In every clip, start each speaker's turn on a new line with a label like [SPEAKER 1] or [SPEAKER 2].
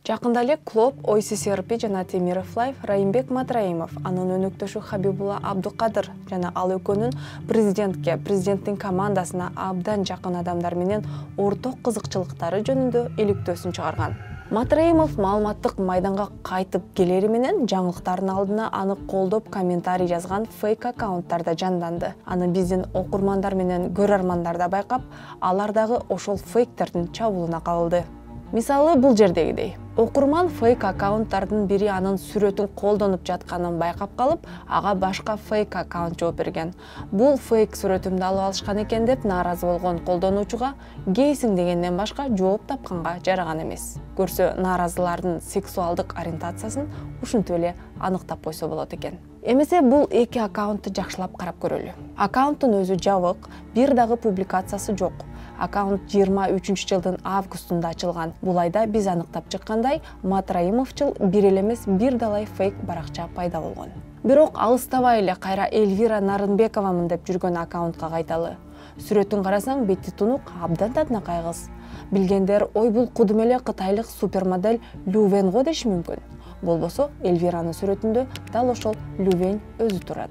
[SPEAKER 1] Жакында эле клуб ОССРП жана Темиров Лайф Райымбек Матраимов, анын өнөктөшү Хабибулла Абдукадыр жана ал экөөнүн президенттин командасына абдан жакын адамдар менен орток кызыкчылыктары жөнүндө иликтөөсүн чыгарган. Матраимов маалыматтык майданга кайтып келери менен жаңылыктардын алдына аны колдоп комментарий жазган фейк аккаунттар да жанданды. Аны биздин окурмандар менен көрөрмандар да байкап, алар дагы ошол фейктердин чабуулуна кабылды. Мисалы бул жердегидей. Окурман фейк аккаунттардын бири анын сүрөтүн колдонуп жатканын байкап калып, ага башка фейк аккаунт жооп берген. Бул фейк сүрөтүмдү алып алышкан экен деп нааразы болгон колдонуучуга гейсиң дегенден башка жооп тапканга жараган эмес. Көрсө нааразылардын сексуалдык ориентациясын ушинтип эле аныктап койсо болот экен. Эмесе бул эки аккаунтту жакшылап карап көрөлү. Аккаунттун өзү жабык, бир дагы публикациясы жок. Аккаунт 23-жылдын августунда ачылган. Бул айда биз аныктап чыккандай, Матраимовчыл бир эле эмес бир далай фейк баракча пайда болгон. Бирок алыстабай эле кайра Эльвира Нарынбековамын деп жүргөн аккаунтка кайталы. Сүрөтүн карасаң, бети тунук, абдан татынакай кыз. Билгендер, ой бул кудум эле кытайлык супермодель Лю Вен го деши мүмкүн. Болбосо Эльвиранын сүрөтүндө дал ошол Лю Вен өзү турат.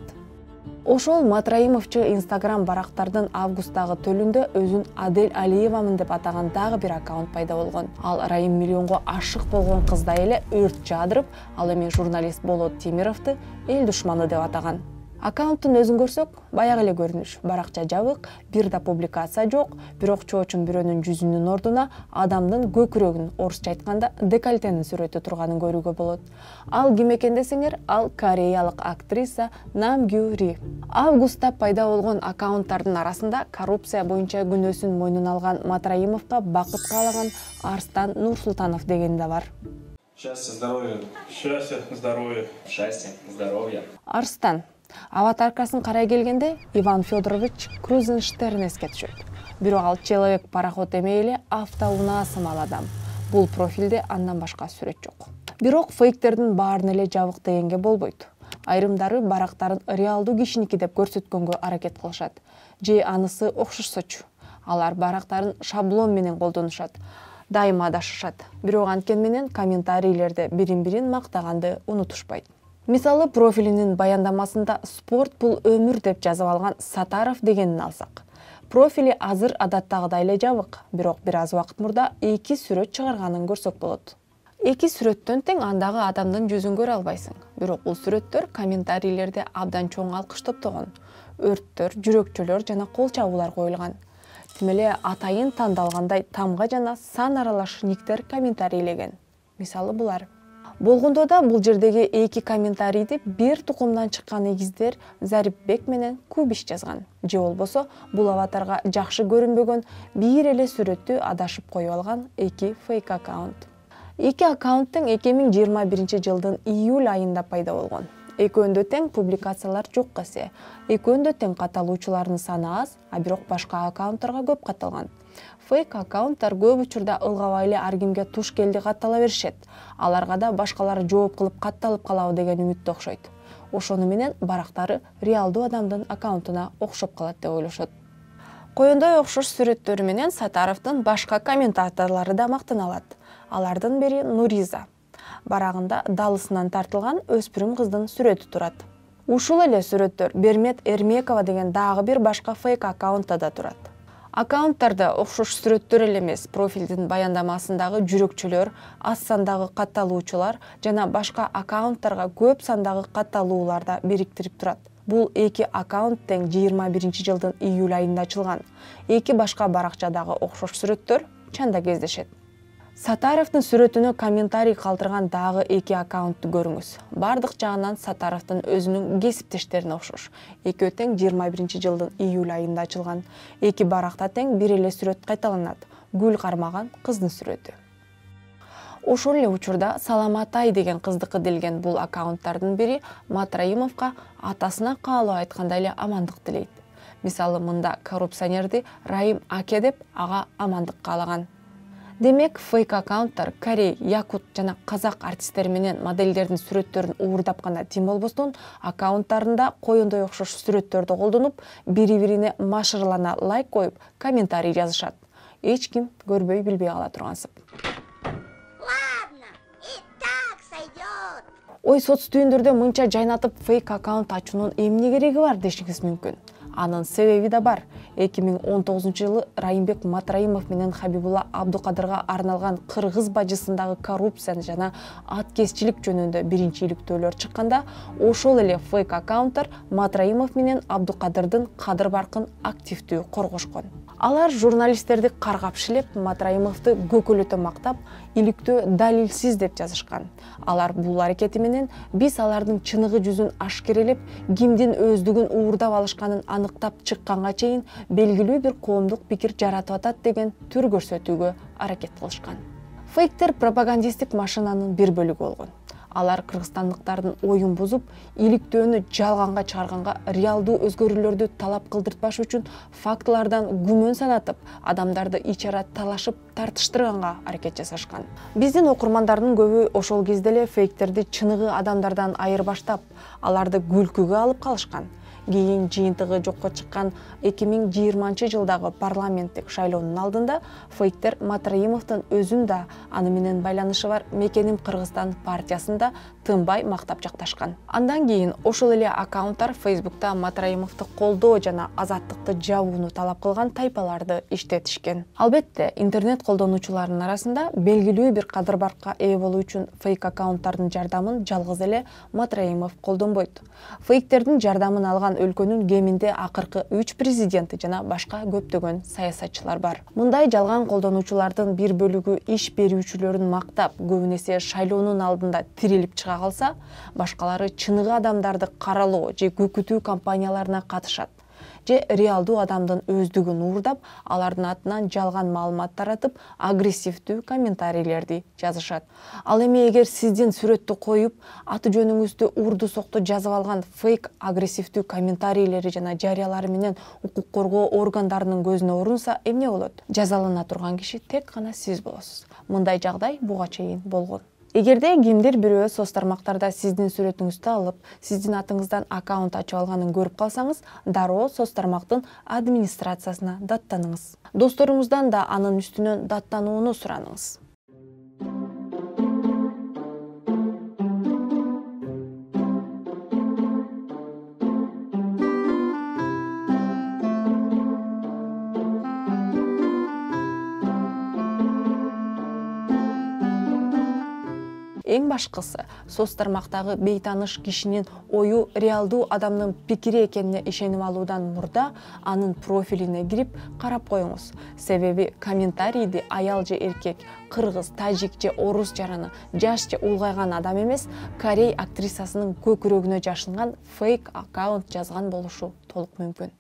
[SPEAKER 1] Ошол Матраимовчу Инстаграм барактардын августтагы төлүндө өзүн Адель Алиевамын деп атаган дагы бир аккаунт пайда болгон. Ал Райым миллионго ашык болгон кыздай эле өрт жаадырып, ал эми журналист Болот Темировду эл душманы деп атаган. Аккаунттун өзүн көрсөк, баягы эле көрүнүш. Баракча жабык, бир да публикация жок, бирок чоочун бирөөнүн жүзүнүн ордуна адамдын көкүрөгүн, орусча айтканда декольтенин сүрөтү турганын көрүүгө болот. Ал ким экен десеңер, ал кореялык актриса Нам Гю Ри. Августта пайда болгон аккаунттардын арасында коррупция боюнча күнөөсүн мойнуна алган Матраимовго бакыт каалаган Арстан Нурсултанов деген да бар.
[SPEAKER 2] Счастья, здоровья.
[SPEAKER 3] Счастья, здоровья.
[SPEAKER 2] Счастья, здоровья.
[SPEAKER 1] Арстан. Аватаркасын карай келгенде Иван Федорович Крузенштерн эске түшөт. Бирок ал человек пароход эмей эле автоунаа сымал адам. Бул профилде андан башка сүрөт жок. Бирок фейктердин баарын эле жабык дегенге болбойт. Айрымдары барактарын реалдуу кишиники деп көрсөткөнгө аракет кылышат. Же анысы окшошсочу. Алар барактарын шаблон менен колдонушат. Дайыма адашышат. Бирок анткени менен комментарийлерде бирин-бирин мактаганды унутушпайт. Мисалы профилинин баяндамасында спорт бул өмүр деп жазып алган Сатаров дегенин алсак. Профили азыр адаттагыдай эле жабык, бирок бир аз убакыт мурда эки сүрөт чыгарганын көрсөк болот. Эки сүрөттөн тең андагы адамдын жүзүн көрө албайсың. Бирок бул сүрөттөр комментарийлерде абдан чоң алкыш топтогон. Өрттөр, жүрөкчөлөр жана кол чабуулар коюлган. Тим эле атайын тандалгандай тамга жана сан аралаш никтер комментарийлеген. Мисалы булар. Болгондо да бул жердеги эки комментарийди бир тукумдан чыккан эгиздер Зарипбек менен Кубиш жазган. Же болбосо бул аватарга жакшы көрүнбөгөн бир эле сүрөттү адашып коюп алган эки фейк аккаунт. Эки аккаунт тең 2021-жылдын июль айында пайда болгон. Экөөндө тең публикациялар жок эсе. Экөөндө тең катталуучулардын саны аз, а бирок башка аккаунттарга көп катталган. Фейк аккаунттар көп учурда ылгабай эле ар кимге туш келди каттала беришет. Аларга да башкалар жооп кылып катталып калабы деген үмүттө окшойт. Ошону менен барактары реалдуу адамдын аккаунтуна окшоп калат деп ойлошот. Коёндой окшош сүрөттөрү менен Сатаровдун башка комментаторлору да мактаналат. Алардын бири Нуриза. Барагында далысынан тартылган өспүрүм кыздын сүрөтү турат. Ушул эле сүрөттөр Бермет Эрмекова деген дагы бир башка фейк аккаунтта да турат. Аккаунттарда окшош сүрөттөр эле эмес, профилдин баяндамасындагы жүрөкчөлөр, аз сандагы катталуучулар жана башка аккаунттарга көп сандагы катталуулар да бириктирип турат. Бул эки аккаунт тең 21-жылдын июль айында ачылган. Эки башка баракчадагы окшош сүрөттөр чанда кездешет. Сатаровдун сүрөтүнө комментарий калтырган дагы эки аккаунтту көрүңүз. Бардык жагынан Сатаровдун өзүнүн кесиптештерине окшош. Экөө тең 21-жылдын июль айында ачылган. Эки баракта тең бир эле сүрөт кайталанат. Гүл кармаган кыздын сүрөтү. Ошол эле учурда Саламатай деген кыздыкы делген бул аккаунттардын бири Матраимовго атасына каалоо айткандай эле амандык тилейт. Мисалы мында коррупционерди Райым аке деп ага амандык каалаган. Демек, фейк аккаунттар корей, якут жана казак артисттери менен модельдердин сүрөттөрүн уурдапканда тим болбостон, аккаунттарында коюндай окшош сүрөттөрдү колдонуп, бири-бирине машырлана лайк коюп, комментарий жазышат. Эч ким көрбөй билбей кала тургансып. Ой, соц түйүндөрдө мынча жайнатып фейк аккаунт ачуунун эмне кереги бар дешиңиз мүмкүн. Анын себеби да бар. 2019-жылы Райымбек Матраимов менен Хабибулла Абдукадырга арналган кыргыз бажысындагы коррупцияны жана аткезчилик жөнүндө биринчи иликтөөлөр чыкканда, ошол эле фейк аккаунттар Матраимов менен Абдукадырдын кадыр баркын активдүү коргошкон. Алар журналисттерди каргап шилеп, Матраимовду көкөлөтө мактап, иликтөө далилсиз деп жазышкан. Алар бул аракети менен биз алардын чыныгы жүзүн ашкерелеп, кимдин өздүгүн уурдап алышканын аныктап чыкканга чейин белгилүү бир коомдук пикир жаратып атат деген түр көрсөтүүгө аракет кылышкан. Фейктер пропагандистик машинанын бир бөлүгү болгон. Алар кыргызстандыктардын оюн бузуп, иликтөөнү жалганга чыгарганга, реалдуу өзгөрүүлөрдү талап кылдыртпаш үчүн фактылардан күмөн санатып, адамдарды ичара талашып, тартыштырганга аракет жасашкан. Биздин окурмандардын көбү ошол кезде эле фейктерди чыныгы адамдардан айырбаштап, аларды күлкүгө алып калышкан. Кийин жыйынтыгы жокко чыккан 2020-жылдагы парламенттик шайлоонун алдында фейктер Матраимовдун өзүн да, аны менен байланышы бар Мекеним Кыргызстан партиясында тынбай мактап жакташкан. Андан кийин ошол эле аккаунттар Facebook'та Матраимовду колдоо жана азаттыкты жабууну талап кылган тайпаларды иштетишкен. Албетте, интернет колдонуучуларынын арасында белгилүү бир кадыр баркка ээ болуу үчүн фейк аккаунттардын жардамын жалгыз эле Матраимов колдонбойт. Фейктердин жардамын алган өлкөнүн кеминде акыркы 3 президенти жана башка көптөгөн саясатчылар бар. Мындай жалган колдонуучулардын бир бөлүгү иш берүүчүлөрүн мактап, көбүнесе шайлоонун алдында тирилип чыга калса, башкалары чыныгы адамдарды каралоо же көкүтүү кампанияларына катышат. Же реалдуу адамдын өздүгүн уурдап, алардын атынан жалган маалымат таратып, агрессивдүү комментарийлерди жазышат. Ал эми эгер сиздин сүрөттү коюп, аты жөнүңүздү урду сокту жазып алган фейк агрессивдүү комментарийлери жана жарыялары менен укук коргоо органдарынын көзүнө урунса, эмне болот? Жазалана турган киши тек гана сиз болосуз. Мындай жагдай буга чейин болгон. Эгерде кимдир бирөө соц тармактарда сиздин сүрөтүңүздү алып, сиздин атыңыздан аккаунт ачып алганын көрүп калсаңыз, дароо соц тармактын администрациясына даттаныңыз. Досторуңуздан да анын үстүнөн даттанууну сураныңыз. Эң башкысы, соц тармактагы бейтаныш кишинин ою реалдуу адамдын пикири экенине ишенип алуудан мурда анын профилине кирип карап коюңуз. Себеби комментарийди аял же эркек, кыргыз, тажик же орус жараны, жаш же улгайган адам эмес, Корей актрисасынын көкүрөгүнө жашынган фейк аккаунт жазган болушу толук мүмкүн.